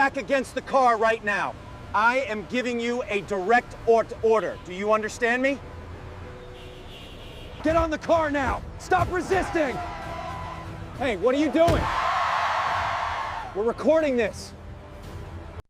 back against the car right now. I am giving you a direct order. Do you understand me? Get on the car now! Stop resisting! Hey, what are you doing? We're recording this.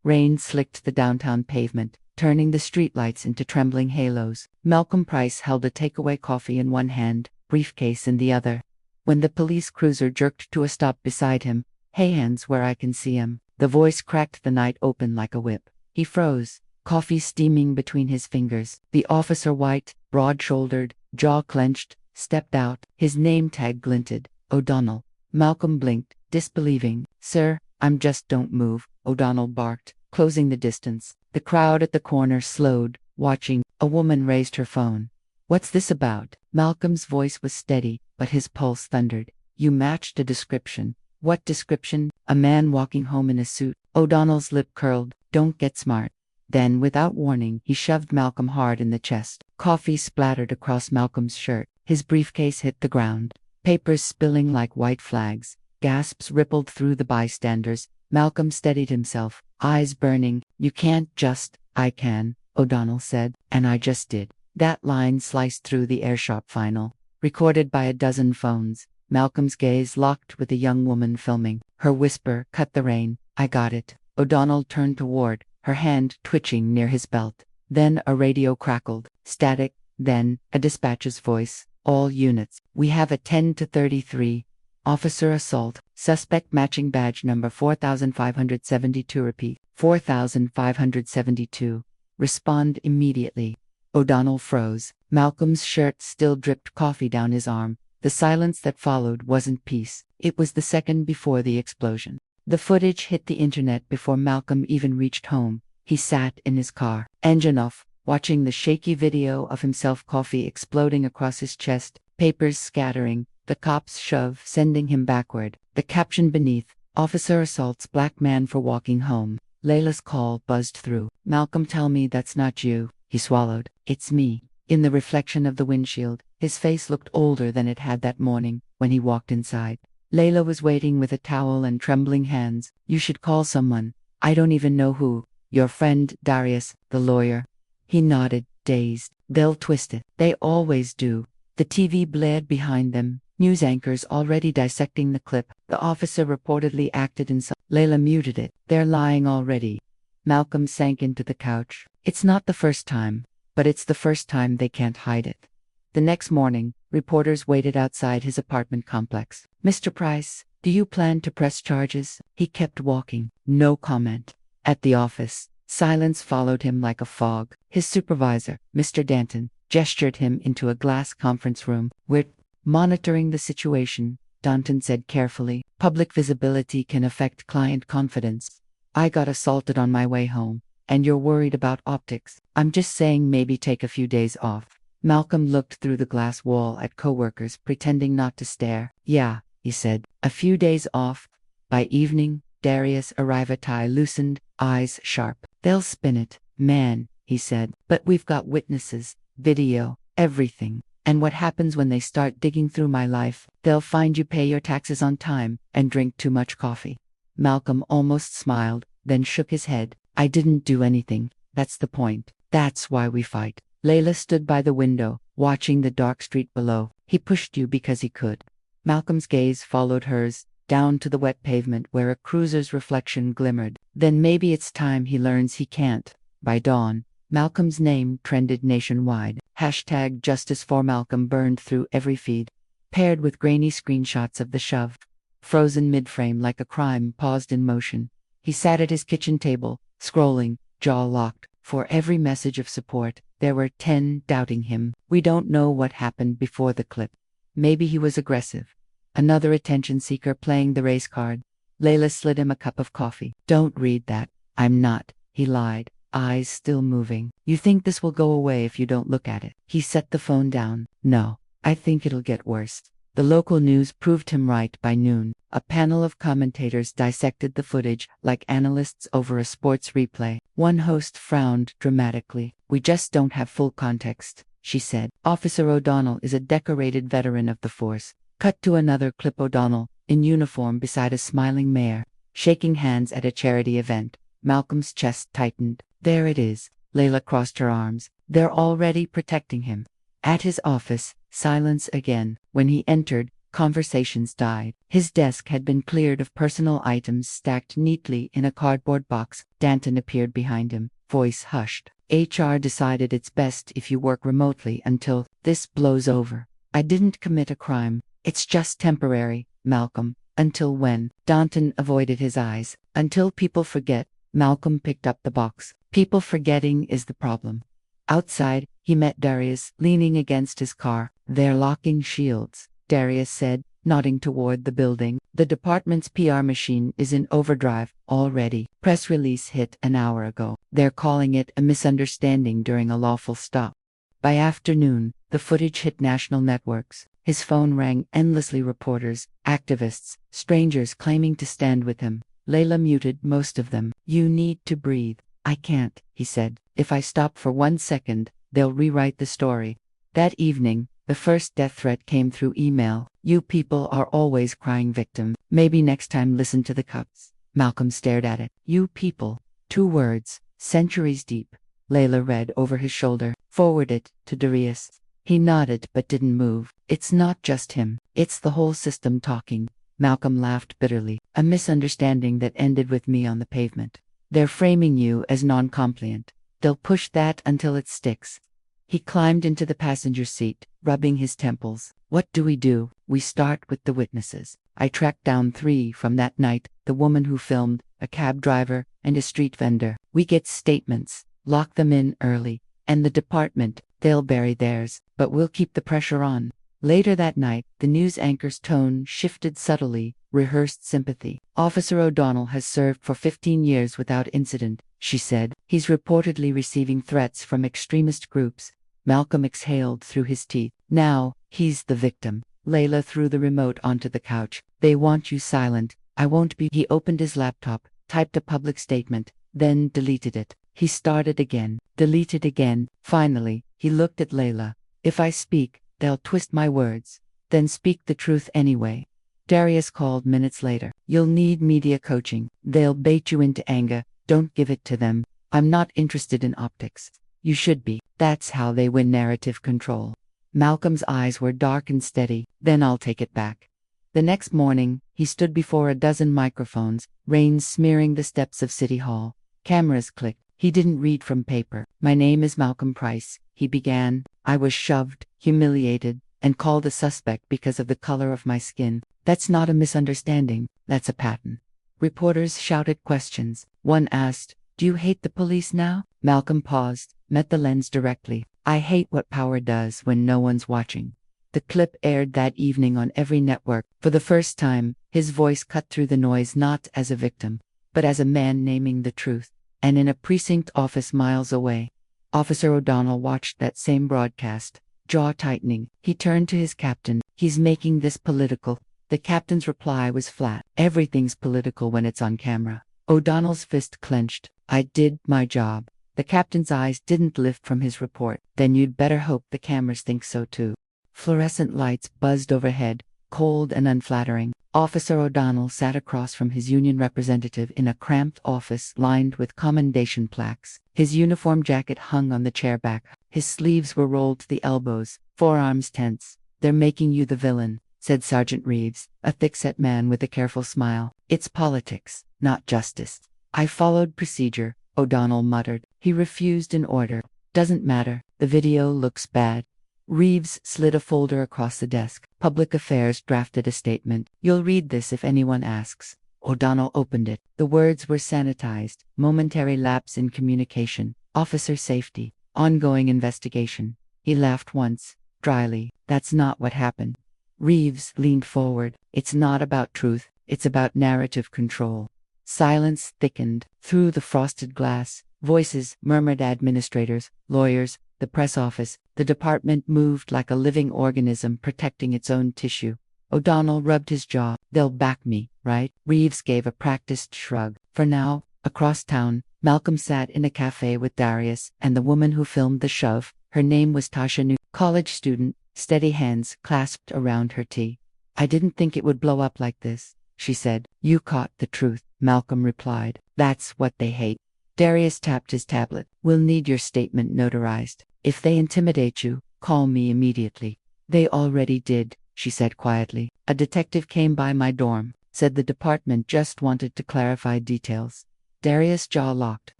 Rain slicked the downtown pavement, turning the streetlights into trembling halos. Malcolm Price held a takeaway coffee in one hand, briefcase in the other. When the police cruiser jerked to a stop beside him, "Hey, hands where I can see 'em." The voice cracked the night open like a whip. He froze, coffee steaming between his fingers. The officer, white, broad-shouldered, jaw clenched, stepped out. His name tag glinted. O'Donnell. Malcolm blinked, disbelieving. "Sir, I'm just don't move," O'Donnell barked, closing the distance. The crowd at the corner slowed, watching. A woman raised her phone. "What's this about?" Malcolm's voice was steady, but his pulse thundered. "You matched a description." "What description?" "A man walking home in a suit." O'Donnell's lip curled. "Don't get smart." Then, without warning, he shoved Malcolm hard in the chest. Coffee splattered across Malcolm's shirt. His briefcase hit the ground. Papers spilling like white flags. Gasps rippled through the bystanders. Malcolm steadied himself, eyes burning. "You can't just—" "I can," O'Donnell said, "and I just did." That line sliced through the Airshot final, recorded by a dozen phones. Malcolm's gaze locked with the young woman filming. Her whisper cut the rain. "I got it." O'Donnell turned toward, her hand twitching near his belt. Then a radio crackled. Static. Then a dispatcher's voice. "All units. We have a 10 to 33. Officer assault. Suspect matching badge number 4572. Repeat. 4572. Respond immediately." O'Donnell froze. Malcolm's shirt still dripped coffee down his arm. The silence that followed wasn't peace. It was the second before the explosion. The footage hit the internet before Malcolm even reached home. He sat in his car, engine off, watching the shaky video of himself, coffee exploding across his chest, papers scattering, the cops shove, sending him backward. The caption beneath: "Officer assaults black man for walking home." Layla's call buzzed through. "Malcolm, tell me that's not you." He swallowed. "It's me." In the reflection of the windshield, his face looked older than it had that morning, when he walked inside. Layla was waiting with a towel and trembling hands. "You should call someone. I don't even know who." "Your friend, Darius, the lawyer." He nodded, dazed. "They'll twist it. They always do." The TV blared behind them, news anchors already dissecting the clip. The officer reportedly acted in some. Layla muted it. "They're lying already." Malcolm sank into the couch. It's not the first time, but it's the first time they can't hide it. The next morning, reporters waited outside his apartment complex. "Mr. Price, do you plan to press charges?" He kept walking. No comment. At the office, silence followed him like a fog. His supervisor, Mr. Danton, gestured him into a glass conference room. "We're monitoring the situation," Danton said carefully. "Public visibility can affect client confidence. I got assaulted on my way home, and you're worried about optics. I'm just saying maybe take a few days off." Malcolm looked through the glass wall at coworkers, pretending not to stare. "Yeah," he said. "A few days off." By evening, Darius Arrivatai loosened, eyes sharp. "They'll spin it, man," he said. "But we've got witnesses, video, everything. And what happens when they start digging through my life? They'll find you pay your taxes on time and drink too much coffee." Malcolm almost smiled, then shook his head. "I didn't do anything. That's the point. That's why we fight." Layla stood by the window, watching the dark street below. "He pushed you because he could." Malcolm's gaze followed hers, down to the wet pavement where a cruiser's reflection glimmered. "Then maybe it's time he learns he can't." By dawn, Malcolm's name trended nationwide. Hashtag Justice for Malcolm burned through every feed, paired with grainy screenshots of the shove. Frozen mid-frame like a crime paused in motion. He sat at his kitchen table, scrolling, jaw locked. For every message of support, there were 10 doubting him. "We don't know what happened before the clip. Maybe he was aggressive." Another attention seeker playing the race card. Layla slid him a cup of coffee. "Don't read that." "I'm not," he lied, eyes still moving. "You think this will go away if you don't look at it." He set the phone down. "No, I think it'll get worse." The local news proved him right by noon. A panel of commentators dissected the footage like analysts over a sports replay. One host frowned dramatically. "We just don't have full context," she said. "Officer O'Donnell is a decorated veteran of the force." Cut to another clip: O'Donnell, in uniform beside a smiling mayor. shaking hands at a charity event. Malcolm's chest tightened. There it is. Layla crossed her arms. They're already protecting him. At his office, silence again. When he entered, conversations died. His desk had been cleared of personal items stacked neatly in a cardboard box. Danton appeared behind him, voice hushed. HR decided it's best if you work remotely until this blows over. I didn't commit a crime. It's just temporary, Malcolm. Until when? Danton avoided his eyes. Until people forget. Malcolm picked up the box. People forgetting is the problem. Outside, he met Darius, leaning against his car. They're locking shields, Darius said, nodding toward the building. The department's PR machine is in overdrive already. Press release hit an hour ago. They're calling it a misunderstanding during a lawful stop. By afternoon, the footage hit national networks. His phone rang endlessly. Reporters, activists, strangers claiming to stand with him. Layla muted most of them. You need to breathe. I can't, he said. If I stop for 1 second, they'll rewrite the story. That evening, the first death threat came through email. You people are always crying victim. Maybe next time listen to the cups. Malcolm stared at it. You people. 2 words, centuries deep. Layla read over his shoulder. Forward it to Darius. He nodded but didn't move. It's not just him. It's the whole system talking. Malcolm laughed bitterly. A misunderstanding that ended with me on the pavement. They're framing you as non-compliant. They'll push that until it sticks. He climbed into the passenger seat, rubbing his temples. What do? We start with the witnesses. I tracked down 3 from that night, the woman who filmed, a cab driver, and a street vendor. We get statements, lock them in early, and the department, they'll bury theirs, but we'll keep the pressure on. Later that night, the news anchor's tone shifted subtly, rehearsed sympathy. Officer O'Donnell has served for 15 years without incident, she said. He's reportedly receiving threats from extremist groups. Malcolm exhaled through his teeth. Now, he's the victim. Layla threw the remote onto the couch. They want you silent. I won't be. He opened his laptop, typed a public statement, then deleted it. He started again, deleted again. Finally, he looked at Layla. If I speak, they'll twist my words. Then speak the truth anyway. Darius called minutes later. You'll need media coaching. They'll bait you into anger. Don't give it to them. I'm not interested in optics. You should be. That's how they win narrative control. Malcolm's eyes were dark and steady. Then I'll take it back. The next morning, he stood before a dozen microphones, rain smearing the steps of City Hall. Cameras clicked. He didn't read from paper. My name is Malcolm Price, he began. I was shoved, humiliated, and called a suspect because of the color of my skin. That's not a misunderstanding, that's a pattern. Reporters shouted questions. One asked, do you hate the police now? Malcolm paused, met the lens directly. I hate what power does when no one's watching. The clip aired that evening on every network. For the first time, his voice cut through the noise not as a victim, but as a man naming the truth. And in a precinct office miles away, Officer O'Donnell watched that same broadcast, jaw tightening. He turned to his captain. He's making this political. The captain's reply was flat. Everything's political when it's on camera. O'Donnell's fist clenched. I did my job. The captain's eyes didn't lift from his report. Then you'd better hope the cameras think so too. Fluorescent lights buzzed overhead, cold and unflattering. Officer O'Donnell sat across from his union representative in a cramped office lined with commendation plaques. His uniform jacket hung on the chair back. His sleeves were rolled to the elbows, forearms tense. They're making you the villain, said Sergeant Reeves, a thick-set man with a careful smile. It's politics, not justice. I followed procedure, O'Donnell muttered. He refused an order. Doesn't matter, the video looks bad. Reeves slid a folder across the desk. Public Affairs drafted a statement. You'll read this if anyone asks. O'Donnell opened it. The words were sanitized. Momentary lapse in communication. Officer safety. Ongoing investigation. He laughed once, dryly. That's not what happened. Reeves leaned forward. It's not about truth. It's about narrative control. Silence thickened. Through the frosted glass, voices murmured. Administrators, lawyers, the press office. The department moved like a living organism protecting its own tissue. O'Donnell rubbed his jaw. They'll back me, right? Reeves gave a practiced shrug. For now. Across town, Malcolm sat in a cafe with Darius and the woman who filmed the shove. Her name was Tasha New. College student, steady hands clasped around her tea. I didn't think it would blow up like this, she said. You caught the truth, Malcolm replied. That's what they hate. Darius tapped his tablet. We'll need your statement notarized. If they intimidate you, call me immediately. They already did, she said quietly. A detective came by my dorm, said the department just wanted to clarify details. Darius' jaw locked.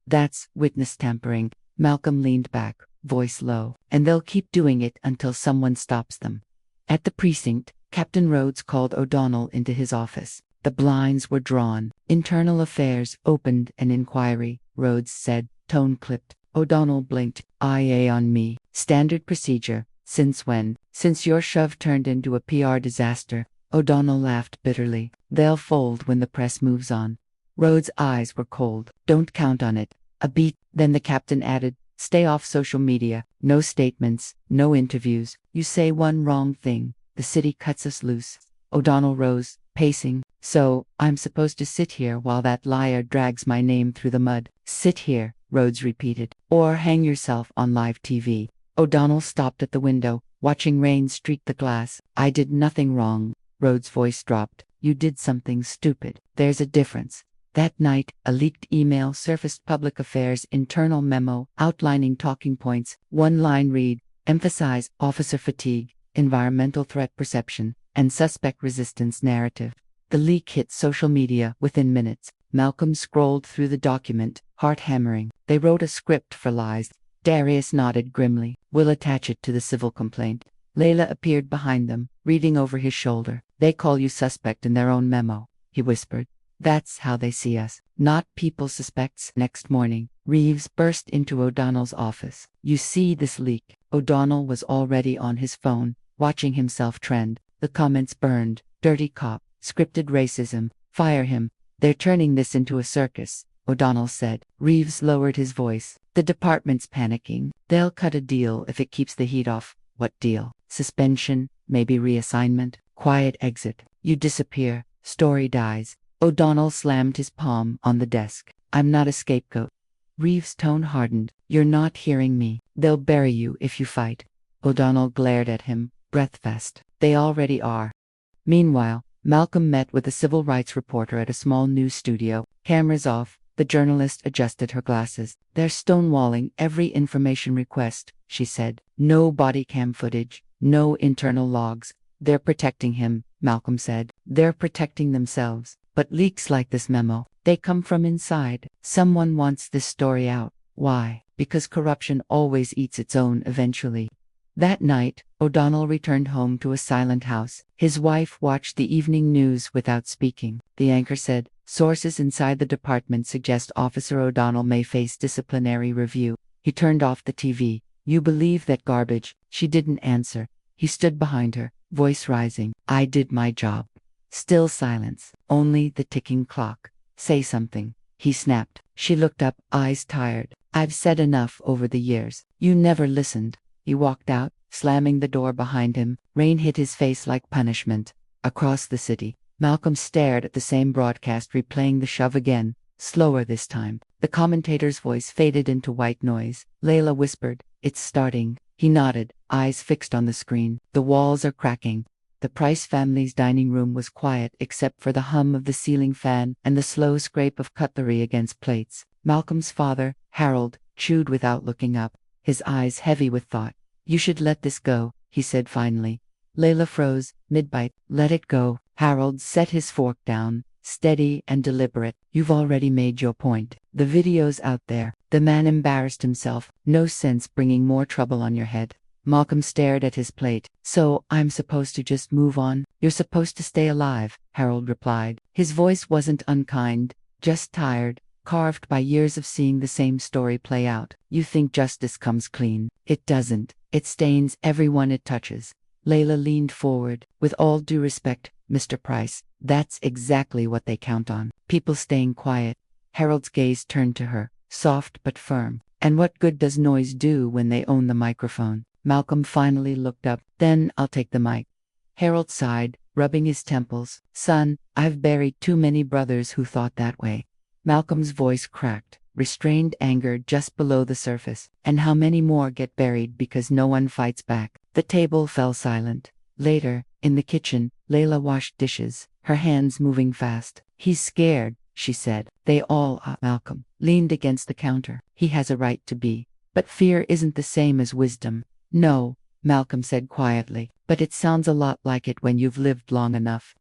That's witness tampering. Malcolm leaned back, voice low. And they'll keep doing it until someone stops them. At the precinct, Captain Rhodes called O'Donnell into his office. The blinds were drawn. Internal Affairs opened an inquiry, Rhodes said, tone clipped. O'Donnell blinked. IA on me. Standard procedure. Since when? Since your shove turned into a PR disaster. O'Donnell laughed bitterly. They'll fold when the press moves on. Rhodes' eyes were cold. Don't count on it. A beat. Then the captain added, stay off social media. No statements. No interviews. You say one wrong thing, the city cuts us loose. O'Donnell rose, pacing. So, I'm supposed to sit here while that liar drags my name through the mud. Sit here, Rhodes repeated. Or hang yourself on live TV. O'Donnell stopped at the window, watching rain streak the glass. I did nothing wrong. Rhodes' voice dropped. You did something stupid. There's a difference. That night, a leaked email surfaced. Public Affairs internal memo outlining talking points. One line read, emphasize officer fatigue, environmental threat perception, and suspect resistance narrative. The leak hit social media within minutes. Malcolm scrolled through the document, heart hammering. They wrote a script for lies. Darius nodded grimly. We'll attach it to the civil complaint. Layla appeared behind them, reading over his shoulder. They call you suspect in their own memo, he whispered. That's how they see us, not people suspects. Next morning, Reeves burst into O'Donnell's office. You see this leak? O'Donnell was already on his phone, watching himself trend. The comments burned. Dirty cop, scripted racism, fire him. They're turning this into a circus, O'Donnell said. Reeves lowered his voice. The department's panicking. They'll cut a deal if it keeps the heat off. What deal? Suspension, maybe reassignment, quiet exit. You disappear, story dies. O'Donnell slammed his palm on the desk. I'm not a scapegoat. Reeves' tone hardened. You're not hearing me. They'll bury you if you fight. O'Donnell glared at him, breath-fast. They already are. Meanwhile, Malcolm met with a civil rights reporter at a small news studio. Cameras off, the journalist adjusted her glasses. They're stonewalling every information request, she said. No body cam footage, no internal logs. They're protecting him, Malcolm said. They're protecting themselves. But leaks like this memo, they come from inside. Someone wants this story out. Why? Because corruption always eats its own eventually. That night, O'Donnell returned home to a silent house. His wife watched the evening news without speaking. The anchor said, sources inside the department suggest Officer O'Donnell may face disciplinary review. He turned off the TV. You believe that garbage? She didn't answer. He stood behind her, voice rising. I did my job. Still silence, only the ticking clock. Say something, he snapped. She looked up, eyes tired. I've said enough over the years. You never listened. He walked out, slamming the door behind him. Rain hit his face like punishment. Across the city, Malcolm stared at the same broadcast, replaying the shove again, slower this time. The commentator's voice faded into white noise. Layla whispered, it's starting. He nodded, eyes fixed on the screen. The walls are cracking. The Price family's dining room was quiet except for the hum of the ceiling fan and the slow scrape of cutlery against plates. Malcolm's father, Harold, chewed without looking up, his eyes heavy with thought. You should let this go, he said finally. Layla froze, mid-bite. Let it go. Harold set his fork down, steady and deliberate. You've already made your point. The video's out there. The man embarrassed himself. No sense bringing more trouble on your head. Malcolm stared at his plate. So, I'm supposed to just move on? You're supposed to stay alive, Harold replied. His voice wasn't unkind, just tired, carved by years of seeing the same story play out. You think justice comes clean. It doesn't. It stains everyone it touches. Layla leaned forward. With all due respect, Mr. Price, that's exactly what they count on. People staying quiet. Harold's gaze turned to her, soft but firm. And what good does noise do when they own the microphone? Malcolm finally looked up. Then I'll take the mic. Harold sighed, rubbing his temples. Son, I've buried too many brothers who thought that way. Malcolm's voice cracked, restrained anger just below the surface. And how many more get buried because no one fights back? The table fell silent. Later, in the kitchen, Layla washed dishes. her hands moving fast. He's scared, she said. They all are. Malcolm leaned against the counter. He has a right to be. But fear isn't the same as wisdom. No, Malcolm said quietly, but it sounds a lot like it when you've lived long enough.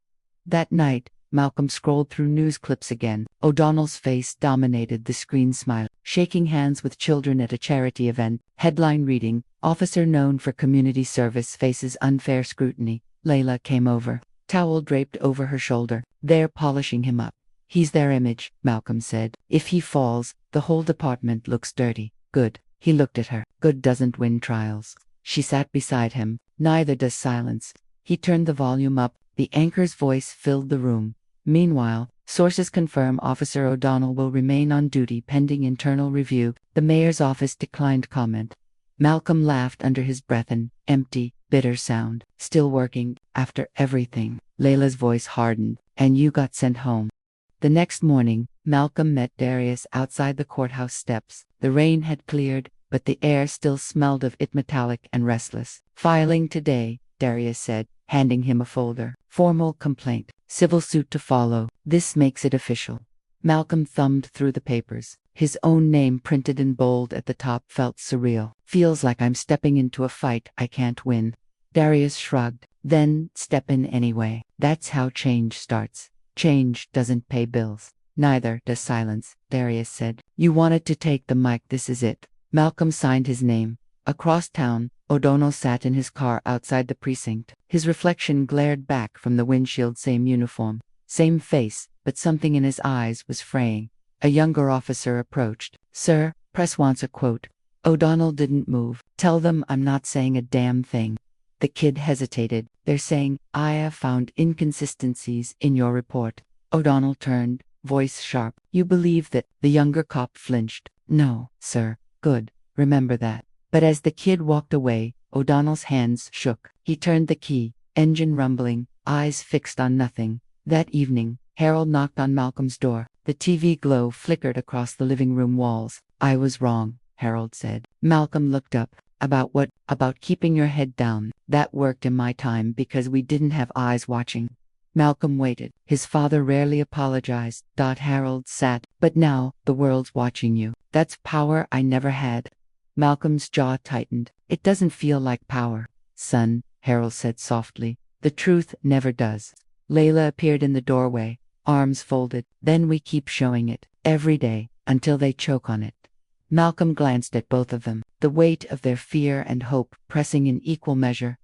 That night, Malcolm scrolled through news clips again. O'Donnell's face dominated the screen, smile, shaking hands with children at a charity event. Headline reading, officer known for community service faces unfair scrutiny. Layla came over, towel draped over her shoulder. They're polishing him up. He's their image, Malcolm said. If he falls, the whole department looks dirty. Good. He looked at her. Good doesn't win trials. She sat beside him. Neither does silence. He turned the volume up. The anchor's voice filled the room. Meanwhile, sources confirm Officer O'Donnell will remain on duty pending internal review. The mayor's office declined comment. Malcolm laughed under his breath, an empty, bitter sound. Still working, after everything. Layla's voice hardened. And you got sent home. The next morning, Malcolm met Darius outside the courthouse steps. The rain had cleared, but the air still smelled of it, metallic and restless. Filing today, Darius said, handing him a folder. Formal complaint. Civil suit to follow. This makes it official. Malcolm thumbed through the papers. His own name printed in bold at the top felt surreal. Feels like I'm stepping into a fight I can't win. Darius shrugged. Then, step in anyway. That's how change starts. Change doesn't pay bills. Neither does silence, Darius said. You wanted to take the mic, this is it. Malcolm signed his name. Across town, O'Donnell sat in his car outside the precinct. His reflection glared back from the windshield. Same uniform, same face, but something in his eyes was fraying. A younger officer approached. Sir, press wants a quote. O'Donnell didn't move. Tell them I'm not saying a damn thing. The kid hesitated. They're saying, I have found inconsistencies in your report. O'Donnell turned, voice sharp. You believe that? The younger cop flinched. No, sir. Good. Remember that. But as the kid walked away, O'Donnell's hands shook. He turned the key, engine rumbling, eyes fixed on nothing. That evening, Harold knocked on Malcolm's door. The TV glow flickered across the living room walls. I was wrong, Harold said. Malcolm looked up. About what? About keeping your head down. That worked in my time because we didn't have eyes watching. Malcolm waited. His father rarely apologized. Harold sat. But now, the world's watching you. That's power I never had. Malcolm's jaw tightened. It doesn't feel like power. Son, Harold said softly. The truth never does. Layla appeared in the doorway, arms folded. Then we keep showing it, every day, until they choke on it. Malcolm glanced at both of them, the weight of their fear and hope pressing in equal measure.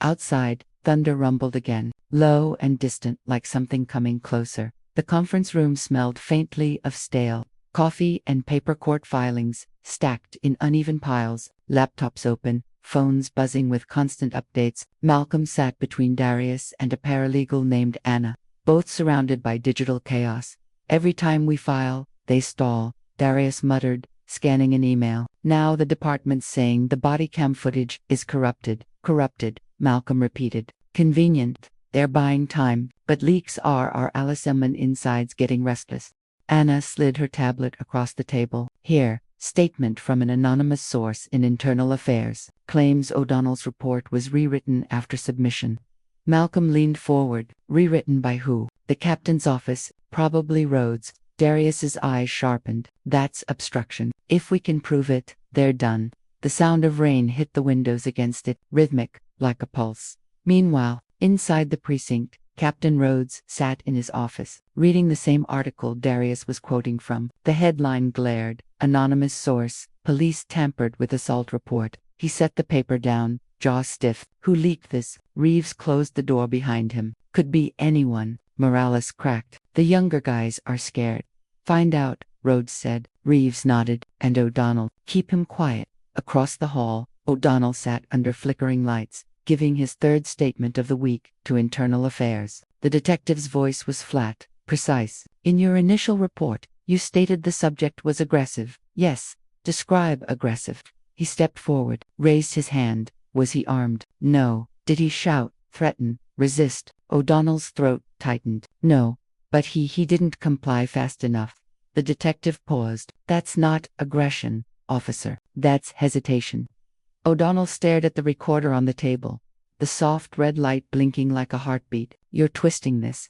Outside, thunder rumbled again, low and distant like something coming closer. The conference room smelled faintly of stale coffee and paper court filings, stacked in uneven piles, laptops open, phones buzzing with constant updates. Malcolm sat between Darius and a paralegal named Anna, both surrounded by digital chaos. Every time we file, they stall, Darius muttered, scanning an email. Now the department's saying the body cam footage is corrupted. Corrupted, Malcolm repeated. Convenient. They're buying time, but leaks are our Aliceman insides getting restless. Anna slid her tablet across the table. Here, statement from an anonymous source in Internal Affairs. Claims O'Donnell's report was rewritten after submission. Malcolm leaned forward. Rewritten by who? The captain's office, probably Rhodes. Darius's eyes sharpened. That's obstruction. If we can prove it, they're done. The sound of rain hit the windows against it, rhythmic, like a pulse. Meanwhile, inside the precinct, Captain Rhodes sat in his office, reading the same article Darius was quoting from. The headline glared. Anonymous source. Police tampered with assault report. He set the paper down, jaw stiff. Who leaked this? Reeves closed the door behind him. Could be anyone. Morales cracked. The younger guys are scared. Find out, Rhodes said. Reeves nodded. And O'Donnell. Keep him quiet. Across the hall, O'Donnell sat under flickering lights, giving his third statement of the week to Internal Affairs. The detective's voice was flat, precise. In your initial report, you stated the subject was aggressive. Yes. Describe aggressive. He stepped forward, raised his hand. Was he armed? No. Did he shout, threaten, resist? O'Donnell's throat tightened. No. But he didn't comply fast enough. The detective paused. That's not aggression, officer. That's hesitation. O'Donnell stared at the recorder on the table, the soft red light blinking like a heartbeat. You're twisting this.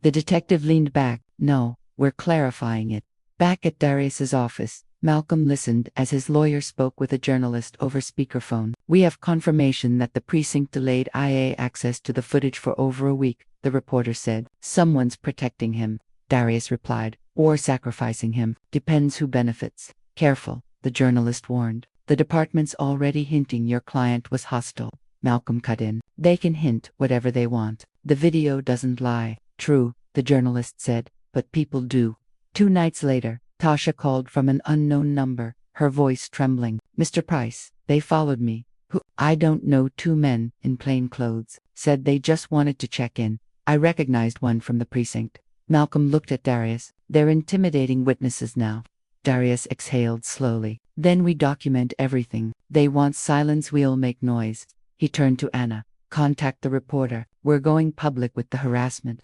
The detective leaned back. No, we're clarifying it. Back at Darius's office, Malcolm listened as his lawyer spoke with a journalist over speakerphone. We have confirmation that the precinct delayed IA access to the footage for over a week, the reporter said. Someone's protecting him, Darius replied, or sacrificing him. Depends who benefits. Careful, the journalist warned. The department's already hinting your client was hostile. Malcolm cut in. They can hint whatever they want. The video doesn't lie. True, the journalist said, but people do. 2 nights later, Tasha called from an unknown number, her voice trembling. Mr. Price, they followed me. Who? I don't know. 2 men in plain clothes. Said they just wanted to check in. I recognized one from the precinct. Malcolm looked at Darius. They're intimidating witnesses now. Darius exhaled slowly. Then we document everything. They want silence, we'll make noise. He turned to Anna. Contact the reporter. We're going public with the harassment.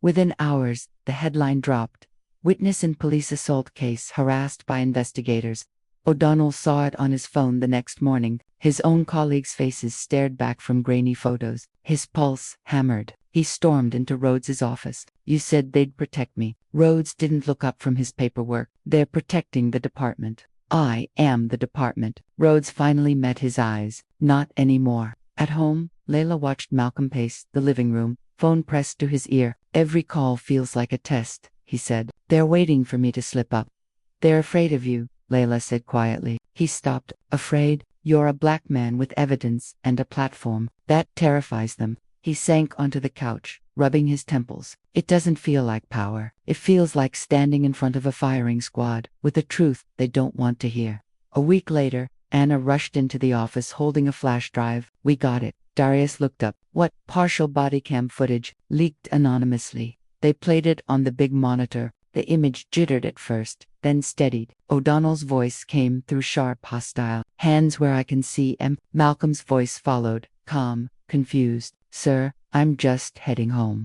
Within hours, the headline dropped. Witness in police assault case harassed by investigators. O'Donnell saw it on his phone the next morning. His own colleagues' faces stared back from grainy photos. His pulse hammered. He stormed into Rhodes's office. You said they'd protect me. Rhodes didn't look up from his paperwork. They're protecting the department. I am the department. Rhodes finally met his eyes. Not anymore. At home, Layla watched Malcolm pace the living room, phone pressed to his ear. Every call feels like a test, he said. They're waiting for me to slip up. They're afraid of you, Layla said quietly. He stopped. Afraid? You're a black man with evidence and a platform. That terrifies them. He sank onto the couch, rubbing his temples. It doesn't feel like power. It feels like standing in front of a firing squad, with a truth they don't want to hear. A week later, Anna rushed into the office holding a flash drive. We got it. Darius looked up. What? Partial body cam footage, leaked anonymously. They played it on the big monitor. The image jittered at first, then steadied. O'Donnell's voice came through sharp, hostile. Hands where I can see em. Malcolm's voice followed, calm, confused. Sir, I'm just heading home.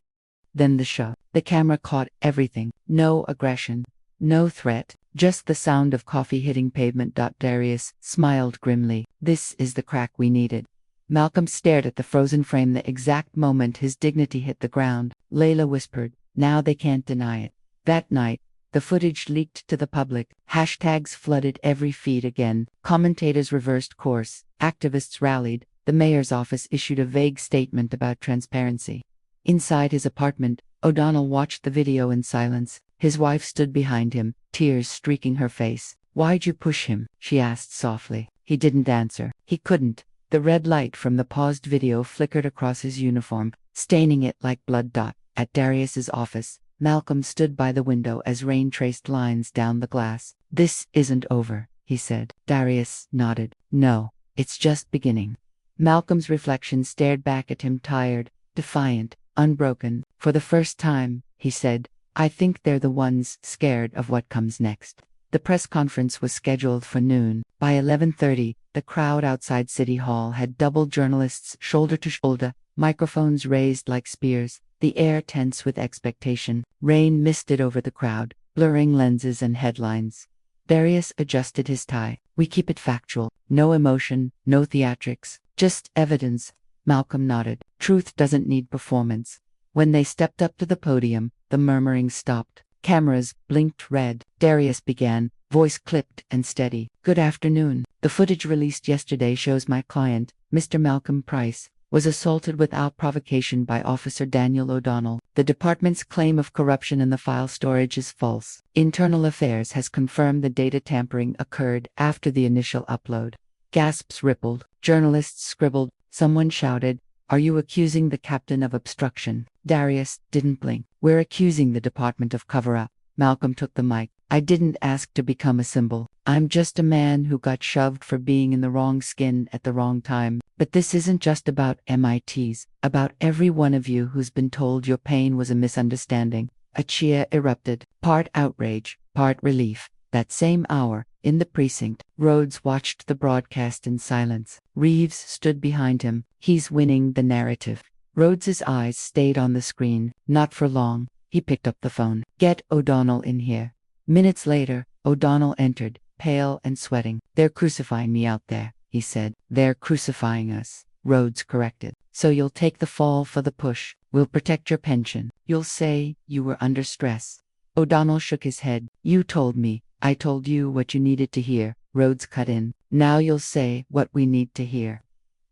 Then the shove. The camera caught everything. No aggression. No threat. Just the sound of coffee hitting pavement. Darius smiled grimly. This is the crack we needed. Malcolm stared at the frozen frame the exact moment his dignity hit the ground. Layla whispered, now they can't deny it. That night, the footage leaked to the public. Hashtags flooded every feed again. Commentators reversed course. Activists rallied. The mayor's office issued a vague statement about transparency. Inside his apartment, O'Donnell watched the video in silence. His wife stood behind him, tears streaking her face. Why'd you push him? She asked softly. He didn't answer. He couldn't. The red light from the paused video flickered across his uniform, staining it like blood. At Darius's office, Malcolm stood by the window as rain traced lines down the glass. This isn't over, he said. Darius nodded. No, it's just beginning. Malcolm's reflection stared back at him, tired, defiant, unbroken. For the first time, he said, I think they're the ones scared of what comes next. The press conference was scheduled for noon. By 11:30, the crowd outside City Hall had doubled, journalists shoulder to shoulder, microphones raised like spears, the air tense with expectation. Rain misted over the crowd, blurring lenses and headlines. Darius adjusted his tie. We keep it factual. No emotion, no theatrics. Just evidence. Malcolm nodded. Truth doesn't need performance. When they stepped up to the podium, the murmuring stopped. Cameras blinked red. Darius began, voice clipped and steady. Good afternoon. The footage released yesterday shows my client, Mr. Malcolm Price, was assaulted without provocation by Officer Daniel O'Donnell. The department's claim of corruption in the file storage is false. Internal Affairs has confirmed the data tampering occurred after the initial upload. Gasps rippled. Journalists scribbled. Someone shouted, Are you accusing the captain of obstruction? Darius didn't blink. We're accusing the department of cover-up. Malcolm took the mic. I didn't ask to become a symbol. I'm just a man who got shoved for being in the wrong skin at the wrong time. But this isn't just about MITs, about every one of you who's been told your pain was a misunderstanding. A cheer erupted, part outrage, part relief. That same hour, in the precinct, Rhodes watched the broadcast in silence. Reeves stood behind him. He's winning the narrative. Rhodes's eyes stayed on the screen. Not for long. He picked up the phone. Get O'Donnell in here. Minutes later, O'Donnell entered, pale and sweating. They're crucifying me out there, he said. They're crucifying us, Rhodes corrected. So you'll take the fall for the push. We'll protect your pension. You'll say you were under stress. O'Donnell shook his head. You told me. I told you what you needed to hear. Rhodes cut in. Now you'll say what we need to hear.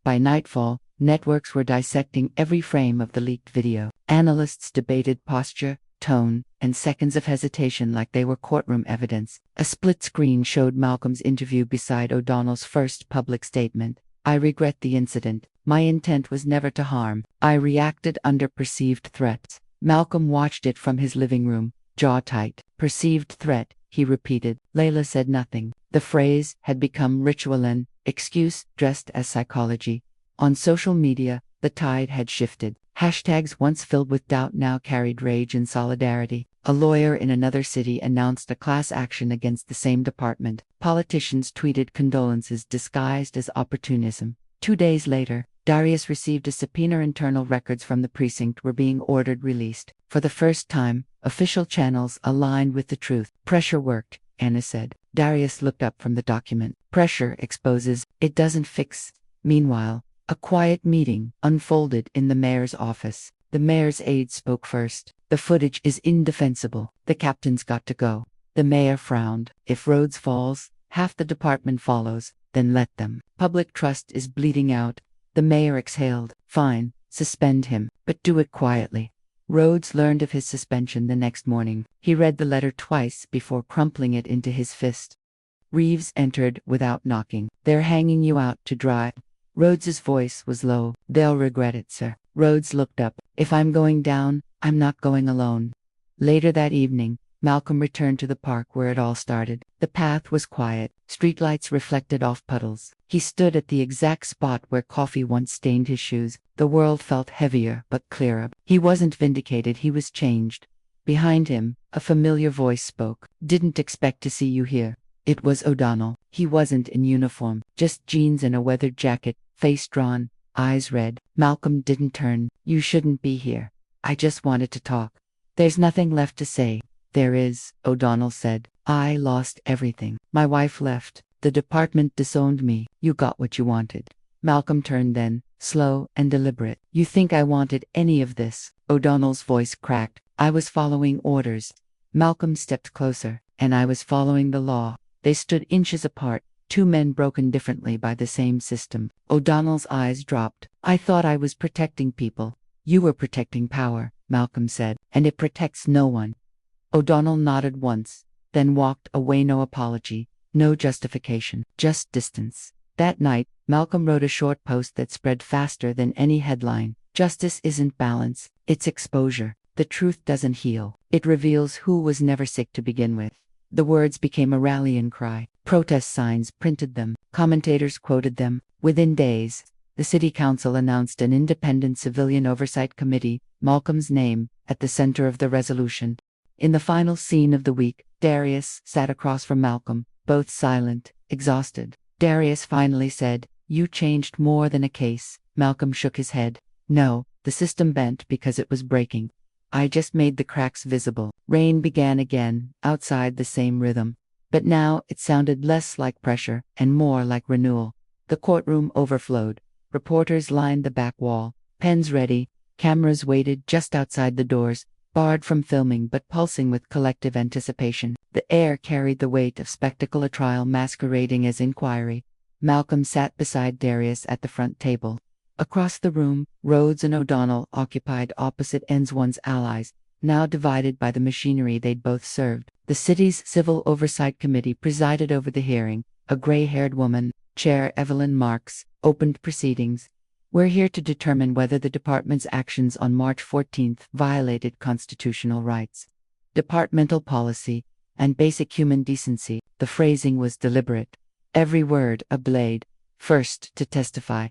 By nightfall, networks were dissecting every frame of the leaked video. Analysts debated posture, tone, and seconds of hesitation like they were courtroom evidence. A split screen showed Malcolm's interview beside O'Donnell's first public statement. I regret the incident. My intent was never to harm. I reacted under perceived threats. Malcolm watched it from his living room, jaw tight. Perceived threat, he repeated. Layla said nothing. The phrase had become ritual, an excuse dressed as psychology. On social media, the tide had shifted. Hashtags once filled with doubt now carried rage and solidarity. A lawyer in another city announced a class action against the same department. Politicians tweeted condolences disguised as opportunism. 2 days later, Darius received a subpoena. Internal records from the precinct were being ordered released. For the first time, official channels aligned with the truth. Pressure worked, Anna said. Darius looked up from the document. Pressure exposes, it doesn't fix. Meanwhile, a quiet meeting unfolded in the mayor's office. The mayor's aide spoke first. The footage is indefensible. The captain's got to go. The mayor frowned. If Rhodes falls, half the department follows, then let them. Public trust is bleeding out. The mayor exhaled. Fine, suspend him, but do it quietly. Rhodes learned of his suspension the next morning. He read the letter twice before crumpling it into his fist. Reeves entered without knocking. They're hanging you out to dry. Rhodes's voice was low. They'll regret it, sir. Rhodes looked up. If I'm going down, I'm not going alone. Later that evening, Malcolm returned to the park where it all started. The path was quiet. Streetlights reflected off puddles. He stood at the exact spot where coffee once stained his shoes. The world felt heavier but clearer. He wasn't vindicated, he was changed. Behind him, a familiar voice spoke. Didn't expect to see you here. It was O'Donnell. He wasn't in uniform, just jeans and a weathered jacket, face drawn, eyes red. Malcolm didn't turn. You shouldn't be here. I just wanted to talk. There's nothing left to say. There is, O'Donnell said. I lost everything. My wife left. The department disowned me. You got what you wanted. Malcolm turned then, slow and deliberate. You think I wanted any of this? O'Donnell's voice cracked. I was following orders. Malcolm stepped closer, and I was following the law. They stood inches apart, two men broken differently by the same system. O'Donnell's eyes dropped. I thought I was protecting people. You were protecting power, Malcolm said, and it protects no one. O'Donnell nodded once, then walked away. No apology, no justification, just distance. That night, Malcolm wrote a short post that spread faster than any headline. Justice isn't balance, it's exposure. The truth doesn't heal. It reveals who was never sick to begin with. The words became a rallying cry. Protest signs printed them. Commentators quoted them. Within days, the city council announced an independent civilian oversight committee, Malcolm's name, at the center of the resolution. In the final scene of the week, Darius sat across from Malcolm, both silent, exhausted. Darius finally said, You changed more than a case. Malcolm shook his head. No, the system bent because it was breaking. I just made the cracks visible. Rain began again, outside the same rhythm. But now it sounded less like pressure and more like renewal. The courtroom overflowed. Reporters lined the back wall, pens ready, cameras waited just outside the doors, barred from filming but pulsing with collective anticipation. The air carried the weight of spectacle, a trial masquerading as inquiry. Malcolm sat beside Darius at the front table. Across the room, Rhodes and O'Donnell occupied opposite ends. One's allies, now divided by the machinery they'd both served. The city's Civil Oversight Committee presided over the hearing. A gray-haired woman, Chair Evelyn Marks, opened proceedings. We're here to determine whether the department's actions on March 14th violated constitutional rights, departmental policy, and basic human decency. The phrasing was deliberate. Every word a blade. First to testify.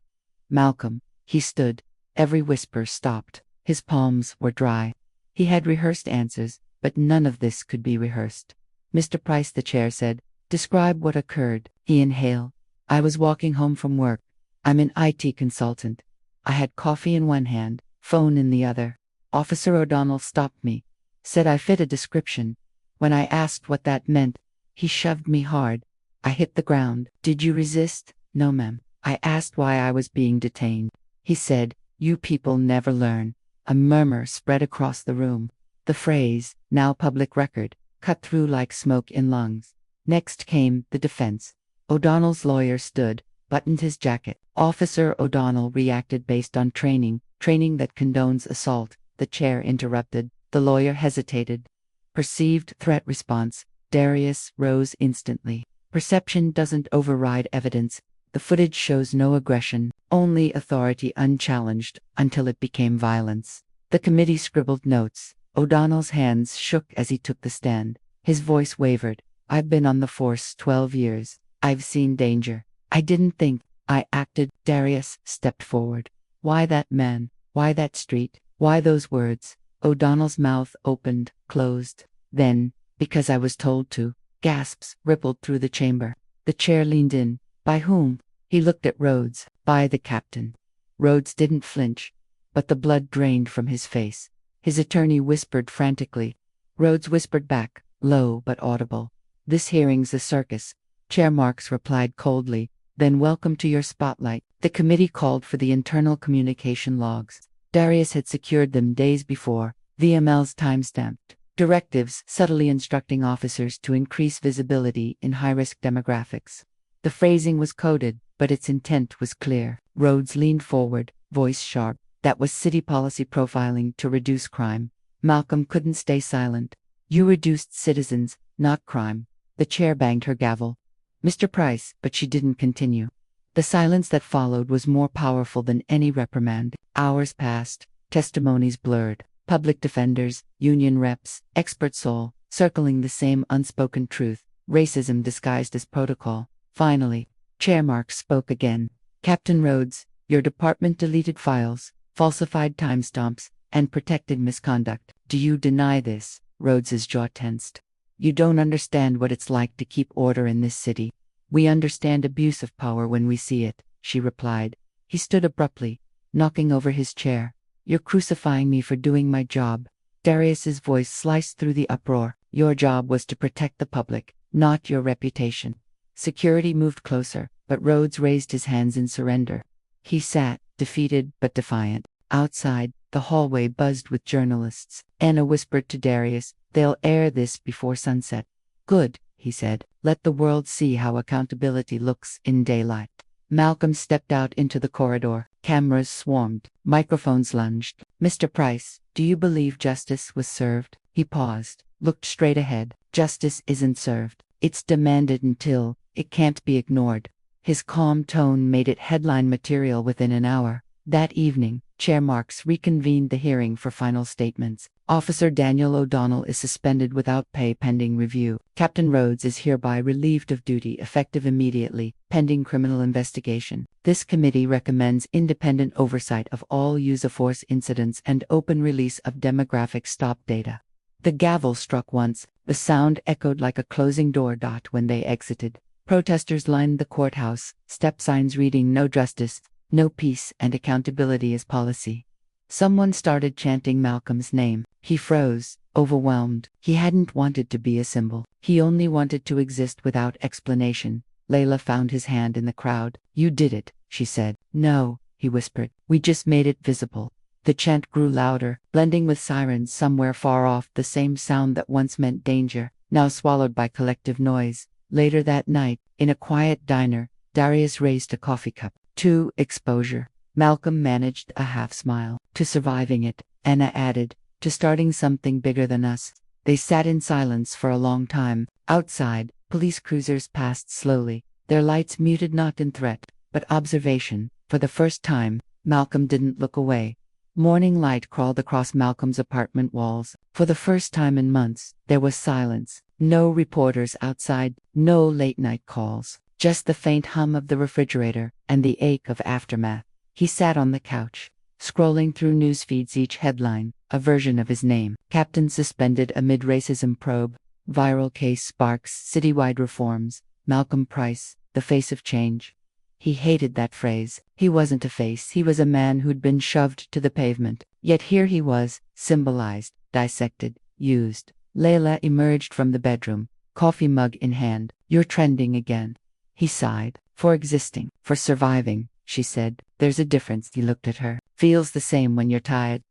Malcolm. He stood. Every whisper stopped. His palms were dry. He had rehearsed answers, but none of this could be rehearsed. Mr. Price, the chair said, describe what occurred. He inhaled. I was walking home from work. I'm an IT consultant. I had coffee in one hand, phone in the other. Officer O'Donnell stopped me, said I fit a description. When I asked what that meant, he shoved me hard. I hit the ground. Did you resist? No, ma'am. I asked why I was being detained. He said, You people never learn. A murmur spread across the room. The phrase, now public record, cut through like smoke in lungs. Next came the defense. O'Donnell's lawyer stood, buttoned his jacket. Officer O'Donnell reacted based on training that condones assault. The chair interrupted. The lawyer hesitated. Perceived threat response. Darius rose instantly. Perception doesn't override evidence. The footage shows no aggression, only authority unchallenged, until it became violence. The committee scribbled notes. O'Donnell's hands shook as he took the stand. His voice wavered. I've been on the force 12 years. I've seen danger. I didn't think. I acted. Darius stepped forward. Why that man? Why that street? Why those words? O'Donnell's mouth opened, closed. Then, because I was told to. Gasps rippled through the chamber. The chair leaned in. By whom? He looked at Rhodes. By the captain. Rhodes didn't flinch, but the blood drained from his face. His attorney whispered frantically. Rhodes whispered back, low but audible. This hearing's a circus. Chair Marks replied coldly. Then welcome to your spotlight. The committee called for the internal communication logs. Darius had secured them days before. VMLs time-stamped. Directives subtly instructing officers to increase visibility in high-risk demographics. The phrasing was coded, but its intent was clear. Rhodes leaned forward, voice sharp. That was city policy profiling to reduce crime. Malcolm couldn't stay silent. You reduced citizens, not crime. The chair banged her gavel. Mr. Price, but she didn't continue. The silence that followed was more powerful than any reprimand. Hours passed, testimonies blurred. Public defenders, union reps, experts all, circling the same unspoken truth. Racism disguised as protocol. Finally, Chair Marks spoke again. Captain Rhodes, your department deleted files, falsified timestamps, and protected misconduct. Do you deny this? Rhodes's jaw tensed. You don't understand what it's like to keep order in this city. We understand abuse of power when we see it, she replied. He stood abruptly, knocking over his chair. You're crucifying me for doing my job. Darius's voice sliced through the uproar. Your job was to protect the public, not your reputation. Security moved closer, but Rhodes raised his hands in surrender. He sat, defeated but defiant. Outside, the hallway buzzed with journalists. Anna whispered to Darius, they'll air this before sunset. Good, he said. Let the world see how accountability looks in daylight. Malcolm stepped out into the corridor. Cameras swarmed. Microphones lunged. Mr. Price, do you believe justice was served? He paused, looked straight ahead. Justice isn't served. It's demanded until it can't be ignored. His calm tone made it headline material within an hour. That evening, Chair Marks reconvened the hearing for final statements. Officer Daniel O'Donnell is suspended without pay pending review. Captain Rhodes is hereby relieved of duty effective immediately, pending criminal investigation. This committee recommends independent oversight of all use-of-force incidents and open release of demographic stop data. The gavel struck once. The sound echoed like a closing door dot when they exited. Protesters lined the courthouse, step signs reading no justice, no peace, and accountability as policy. Someone started chanting Malcolm's name. He froze, overwhelmed. He hadn't wanted to be a symbol. He only wanted to exist without explanation. Layla found his hand in the crowd. You did it, she said. No, he whispered. We just made it visible. The chant grew louder, blending with sirens somewhere far off, the same sound that once meant danger, now swallowed by collective noise. Later that night, in a quiet diner, Darius raised a coffee cup. To exposure. Malcolm managed a half-smile. To surviving it, Anna added. To starting something bigger than us. They sat in silence for a long time. Outside, police cruisers passed slowly, their lights muted not in threat, but observation. For the first time, Malcolm didn't look away. Morning light crawled across Malcolm's apartment walls. For the first time in months, there was silence. No reporters outside, no late-night calls. Just the faint hum of the refrigerator and the ache of aftermath. He sat on the couch, scrolling through news feeds, each headline, a version of his name. Captain suspended amid racism probe. Viral case sparks citywide reforms. Malcolm Price, the face of change. He hated that phrase. He wasn't a face, he was a man who'd been shoved to the pavement. Yet here he was, symbolized, dissected, used. Layla emerged from the bedroom, coffee mug in hand. You're trending again. He sighed. For existing, for surviving, she said. There's a difference. He looked at her. Feels the same when you're tired.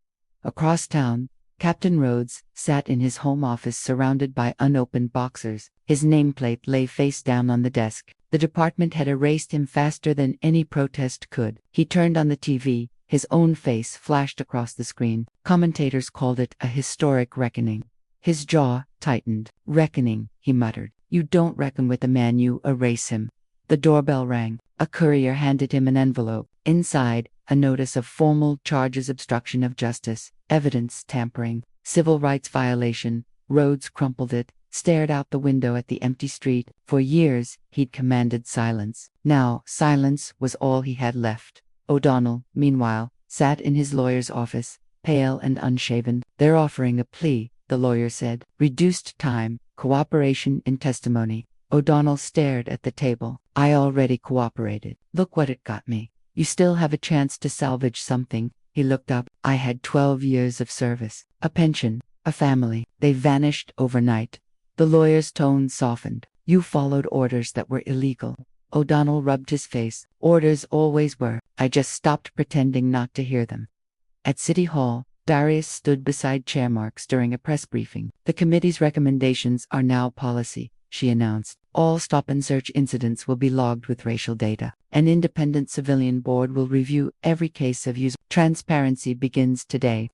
Across town, Captain Rhodes sat in his home office surrounded by unopened boxers. His nameplate lay face down on the desk. The department had erased him faster than any protest could. He turned on the TV. His own face flashed across the screen. Commentators called it a historic reckoning. His jaw tightened. "Reckoning," he muttered. "You don't reckon with a man, you erase him." The doorbell rang. A courier handed him an envelope. Inside, a notice of formal charges: obstruction of justice, evidence tampering, civil rights violation. Rhodes crumpled it, stared out the window at the empty street. For years, he'd commanded silence. Now, silence was all he had left. O'Donnell, meanwhile, sat in his lawyer's office, pale and unshaven. "They're offering a plea," the lawyer said. "Reduced time, cooperation in testimony." O'Donnell stared at the table. "I already cooperated. Look what it got me. You still have a chance to salvage something." He looked up. "I had 12 years of service, a pension, a family. They vanished overnight." The lawyer's tone softened. "You followed orders that were illegal." O'Donnell rubbed his face. "Orders always were. I just stopped pretending not to hear them." At City Hall, Darius stood beside Chair Marks during a press briefing. "The committee's recommendations are now policy," she announced. "All stop-and-search incidents will be logged with racial data. An independent civilian board will review every case of use. Transparency begins today."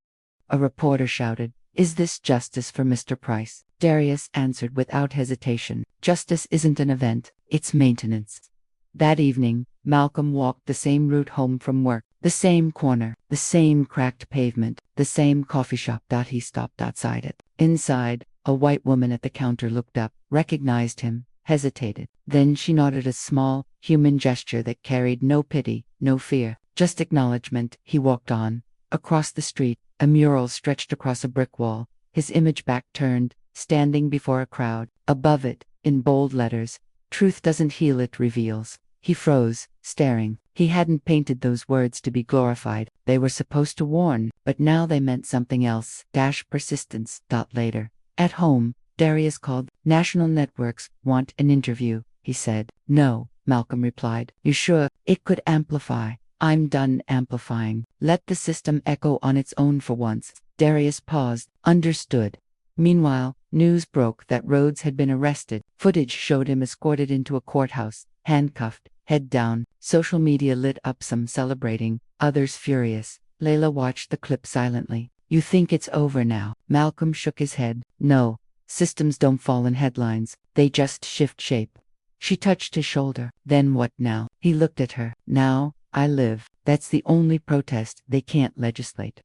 A reporter shouted, "Is this justice for Mr. Price?" Darius answered without hesitation, "Justice isn't an event, it's maintenance." That evening, Malcolm walked the same route home from work. The same corner, the same cracked pavement, the same coffee shop. He stopped outside it. Inside, a white woman at the counter looked up, recognized him, hesitated. Then she nodded, a small, human gesture that carried no pity, no fear, just acknowledgement. He walked on. Across the street, a mural stretched across a brick wall, his image back turned, standing before a crowd. Above it, in bold letters, "Truth doesn't heal, it reveals." He froze, staring. He hadn't painted those words to be glorified. They were supposed to warn, but now they meant something else. Persistence. Later. At home, Darius called. "National networks want an interview," he said. "No," Malcolm replied. "You sure? It could amplify." "I'm done amplifying. Let the system echo on its own for once." Darius paused. "Understood." Meanwhile, news broke that Rhodes had been arrested. Footage showed him escorted into a courthouse, handcuffed, head down. Social media lit up, some celebrating, others furious. Layla watched the clip silently. "You think it's over now?" Malcolm shook his head. "No. Systems don't fall in headlines. They just shift shape." She touched his shoulder. "Then what now?" He looked at her. "Now, I live. That's the only protest. They can't legislate."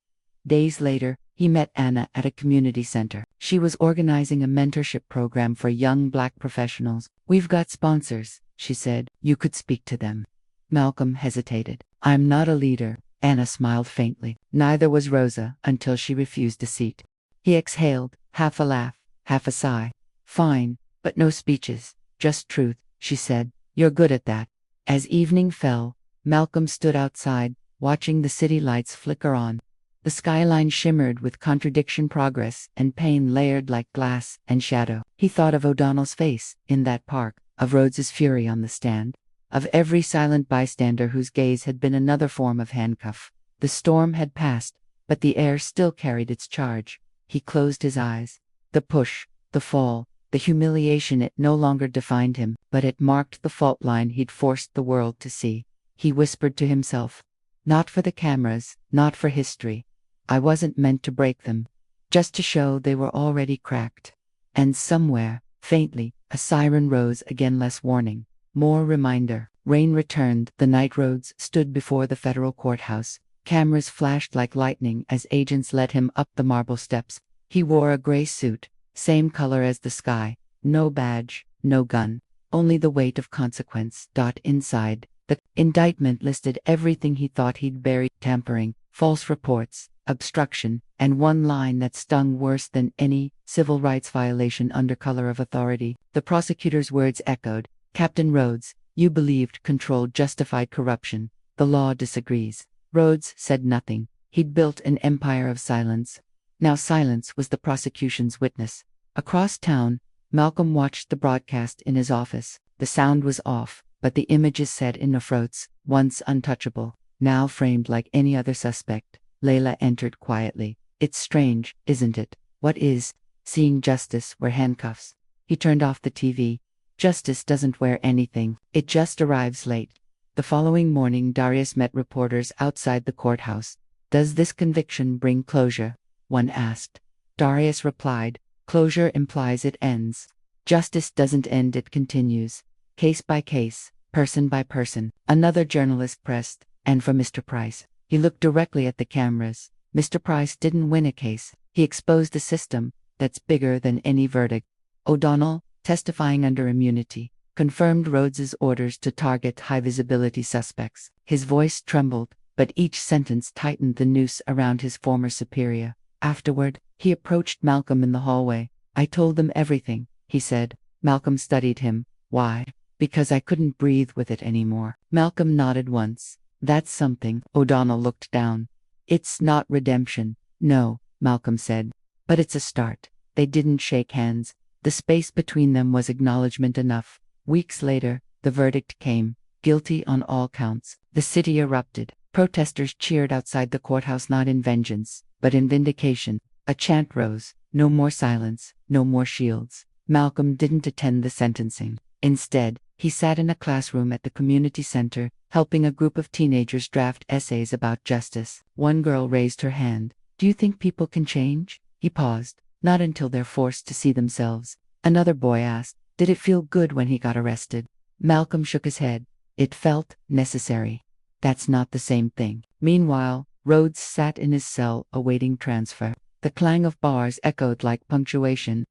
Days later, he met Anna at a community center. She was organizing a mentorship program for young Black professionals. "We've got sponsors," she said. "You could speak to them." Malcolm hesitated. "I'm not a leader." Anna smiled faintly. Neither was Rosa, until she refused a seat. He exhaled, half a laugh, half a sigh. "Fine, but no speeches, just truth," she said. "You're good at that." As evening fell, Malcolm stood outside, watching the city lights flicker on. The skyline shimmered with contradiction, progress, and pain layered like glass and shadow. He thought of O'Donnell's face in that park, of Rhodes's fury on the stand, of every silent bystander whose gaze had been another form of handcuff. The storm had passed, but the air still carried its charge. He closed his eyes. The push, the fall, the humiliation, it no longer defined him, but it marked the fault line he'd forced the world to see. He whispered to himself, "Not for the cameras, not for history. I wasn't meant to break them, just to show they were already cracked." And somewhere, faintly, a siren rose again, less warning, more reminder. Rain returned the night. Rhodes stood before the federal courthouse. Cameras flashed like lightning as agents led him up the marble steps. He wore a gray suit, same color as the sky, no badge, no gun, only the weight of consequence. Inside, the indictment listed everything he thought he'd buried: tampering, false reports, obstruction, and one line that stung worse than any: civil rights violation under color of authority. The prosecutor's words echoed, "Captain Rhodes, you believed control justified corruption. The law disagrees." Rhodes said nothing. He'd built an empire of silence. Now silence was the prosecution's witness. Across town, Malcolm watched the broadcast in his office. The sound was off, but the images set in Nefrotes, once untouchable, now framed like any other suspect. Layla entered quietly. It's strange, isn't it? What is? Seeing justice wear handcuffs. He turned off the TV. Justice doesn't wear anything. It just arrives late. The following morning, Darius met reporters outside the courthouse. Does this conviction bring closure? One asked. Darius replied, closure implies it ends. Justice doesn't end, it continues. Case by case, person by person. Another journalist pressed, and for Mr. Price. He looked directly at the cameras. Mr. Price didn't win a case. He exposed a system that's bigger than any verdict. O'Donnell, testifying under immunity, confirmed Rhodes's orders to target high-visibility suspects. His voice trembled, but each sentence tightened the noose around his former superior. Afterward, he approached Malcolm in the hallway. I told them everything, he said. Malcolm studied him. Why? Because I couldn't breathe with it anymore. Malcolm nodded once. That's something. O'Donnell looked down. It's not redemption. No, Malcolm said. But it's a start. They didn't shake hands. The space between them was acknowledgement enough. Weeks later, the verdict came. Guilty on all counts. The city erupted. Protesters cheered outside the courthouse, not in vengeance, but in vindication. A chant rose. No more silence. No more shields. Malcolm didn't attend the sentencing. Instead, he sat in a classroom at the community center, helping a group of teenagers draft essays about justice. One girl raised her hand. Do you think people can change? He paused. Not until they're forced to see themselves. Another boy asked, did it feel good when he got arrested? Malcolm shook his head. It felt necessary. That's not the same thing. Meanwhile, Rhodes sat in his cell awaiting transfer. The clang of bars echoed like punctuation.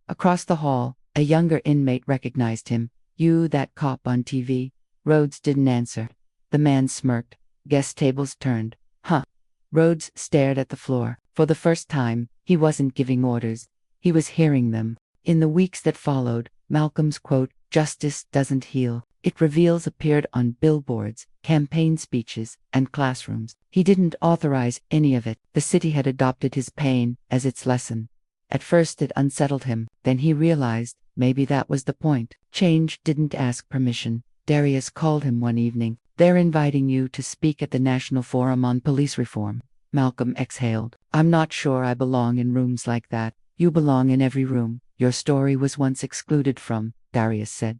Across the hall, a younger inmate recognized him. You, that cop on TV? Rhodes didn't answer. The man smirked. Guest tables turned. Huh. Rhodes stared at the floor. For the first time, he wasn't giving orders. He was hearing them. In the weeks that followed, Malcolm's quote, "Justice doesn't heal. It reveals," appeared on billboards, campaign speeches, and classrooms. He didn't authorize any of it. The city had adopted his pain as its lesson. At first it unsettled him. Then he realized, maybe that was the point. Change didn't ask permission. Darius called him one evening. They're inviting you to speak at the National Forum on Police Reform. Malcolm exhaled. I'm not sure I belong in rooms like that. You belong in every room. Your story was once excluded from, Darius said.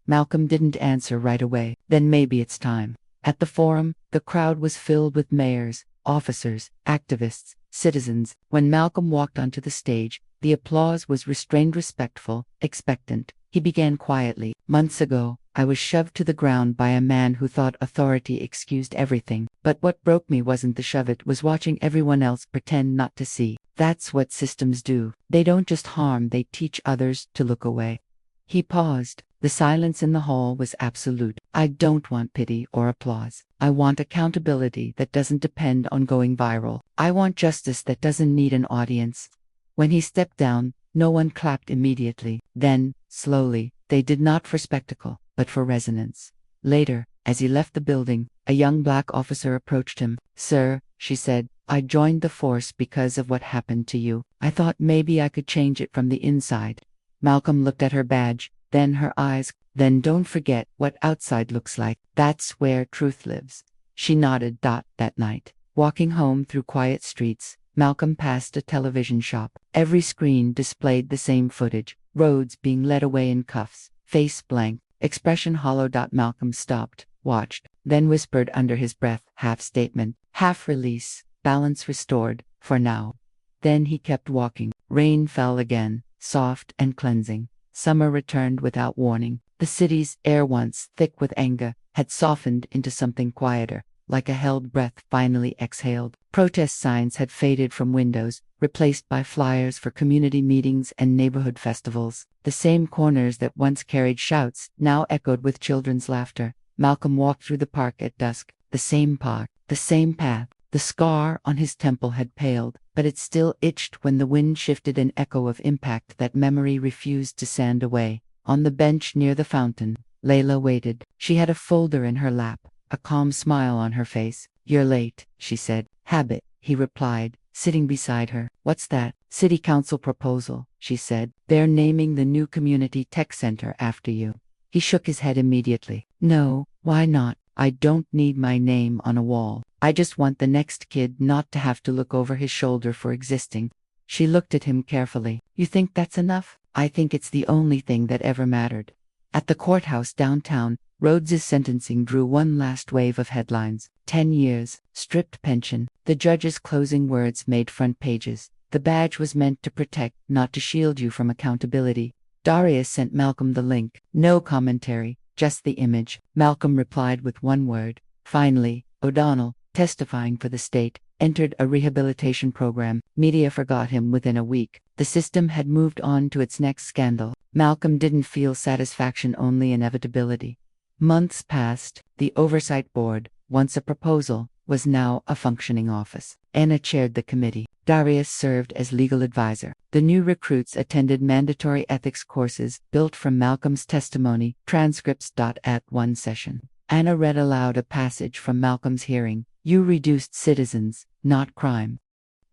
Malcolm didn't answer right away. Then maybe it's time. At the forum, the crowd was filled with mayors, officers, activists, citizens. When Malcolm walked onto the stage, the applause was restrained, respectful, expectant. He began quietly. Months ago, I was shoved to the ground by a man who thought authority excused everything. But what broke me wasn't the shove, it was watching everyone else pretend not to see. That's what systems do. They don't just harm, they teach others to look away. He paused. The silence in the hall was absolute. I don't want pity or applause. I want accountability that doesn't depend on going viral. I want justice that doesn't need an audience. When he stepped down, no one clapped immediately. Then, slowly, they did, not for spectacle, but for resonance. Later, as he left the building, a young black officer approached him. Sir, she said, I joined the force because of what happened to you. I thought maybe I could change it from the inside. Malcolm looked at her badge, then her eyes. Then don't forget what outside looks like. That's where truth lives. She nodded. That night, walking home through quiet streets, Malcolm passed a television shop. Every screen displayed the same footage. Rhodes being led away in cuffs, face blank, expression hollow. Malcolm stopped, watched, then whispered under his breath, half statement, half release, balance restored, for now. Then he kept walking. Rain fell again, soft and cleansing. Summer returned without warning. The city's air, once thick with anger, had softened into something quieter, like a held breath finally exhaled. Protest signs had faded from windows, replaced by flyers for community meetings and neighborhood festivals. The same corners that once carried shouts now echoed with children's laughter. Malcolm walked through the park at dusk. The same park, the same path. The scar on his temple had paled, but it still itched when the wind shifted, an echo of impact that memory refused to sand away. On the bench near the fountain, Layla waited. She had a folder in her lap, a calm smile on her face. You're late, she said. Habit, he replied, sitting beside her. What's that? City council proposal, she said. They're naming the new community tech center after you. He shook his head immediately. No, why not? I don't need my name on a wall. I just want the next kid not to have to look over his shoulder for existing. She looked at him carefully. You think that's enough? I think it's the only thing that ever mattered. At the courthouse downtown, Rhodes's sentencing drew one last wave of headlines. 10 years, stripped pension. The judge's closing words made front pages. The badge was meant to protect, not to shield you from accountability. Darius sent Malcolm the link. No commentary, just the image. Malcolm replied with one word. Finally, O'Donnell, testifying for the state, entered a rehabilitation program. Media forgot him within a week. The system had moved on to its next scandal. Malcolm didn't feel satisfaction, only inevitability. Months passed. The oversight board, once a proposal, was now a functioning office. Anna chaired the committee. Darius served as legal advisor. The new recruits attended mandatory ethics courses built from Malcolm's testimony, transcripts. At one session, Anna read aloud a passage from Malcolm's hearing. You reduced citizens, not crime.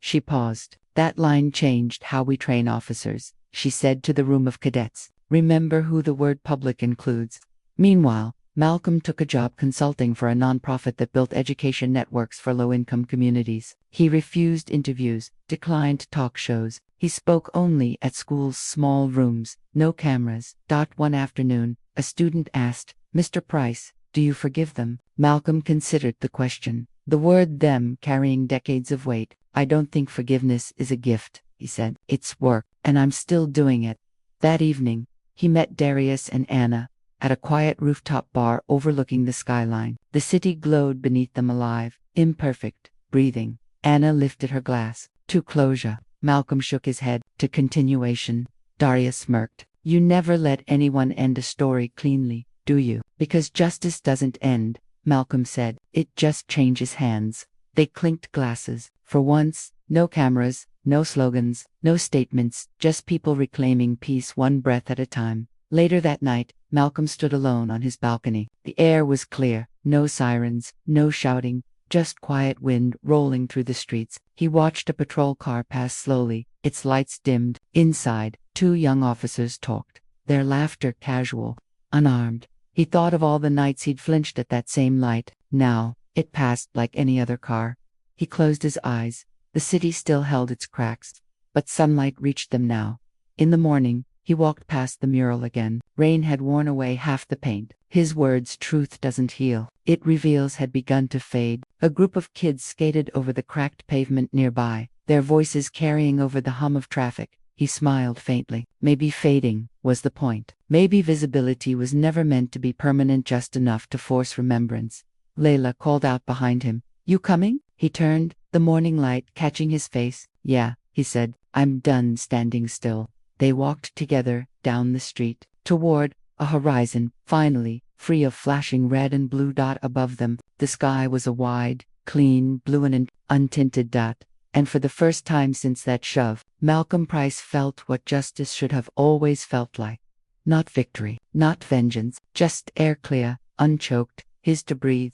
She paused. That line changed how we train officers, she said to the room of cadets. Remember who the word public includes. Meanwhile, Malcolm took a job consulting for a nonprofit that built education networks for low-income communities. He refused interviews, declined talk shows. He spoke only at school's small rooms, no cameras. One afternoon, a student asked, Mr. Price, do you forgive them? Malcolm considered the question, the word them carrying decades of weight. I don't think forgiveness is a gift, he said. It's work, and I'm still doing it. That evening, he met Darius and Anna at a quiet rooftop bar overlooking the skyline. The city glowed beneath them, alive, imperfect, breathing. Anna lifted her glass. To closure. Malcolm shook his head. To continuation. Darius smirked. You never let anyone end a story cleanly, do you? Because justice doesn't end, Malcolm said. It just changes hands. They clinked glasses. For once, no cameras, no slogans, no statements, just people reclaiming peace one breath at a time. Later that night, Malcolm stood alone on his balcony. The air was clear, no sirens, no shouting, just quiet wind rolling through the streets. He watched a patrol car pass slowly, its lights dimmed. Inside, two young officers talked, their laughter casual, unarmed. He thought of all the nights he'd flinched at that same light. Now, it passed like any other car. He closed his eyes. The city still held its cracks, but sunlight reached them now. In the morning, he walked past the mural again. Rain had worn away half the paint. His words, truth doesn't heal, it reveals, had begun to fade. A group of kids skated over the cracked pavement nearby, their voices carrying over the hum of traffic. He smiled faintly. Maybe fading was the point. Maybe visibility was never meant to be permanent, just enough to force remembrance. Layla called out behind him. You coming? He turned, the morning light catching his face. Yeah, he said. I'm done standing still. They walked together down the street, toward a horizon, finally, free of flashing red and blue. Above them, the sky was a wide, clean blue and untinted dot. And for the first time since that shove, Malcolm Price felt what justice should have always felt like. Not victory, not vengeance, just air clear, unchoked, his to breathe.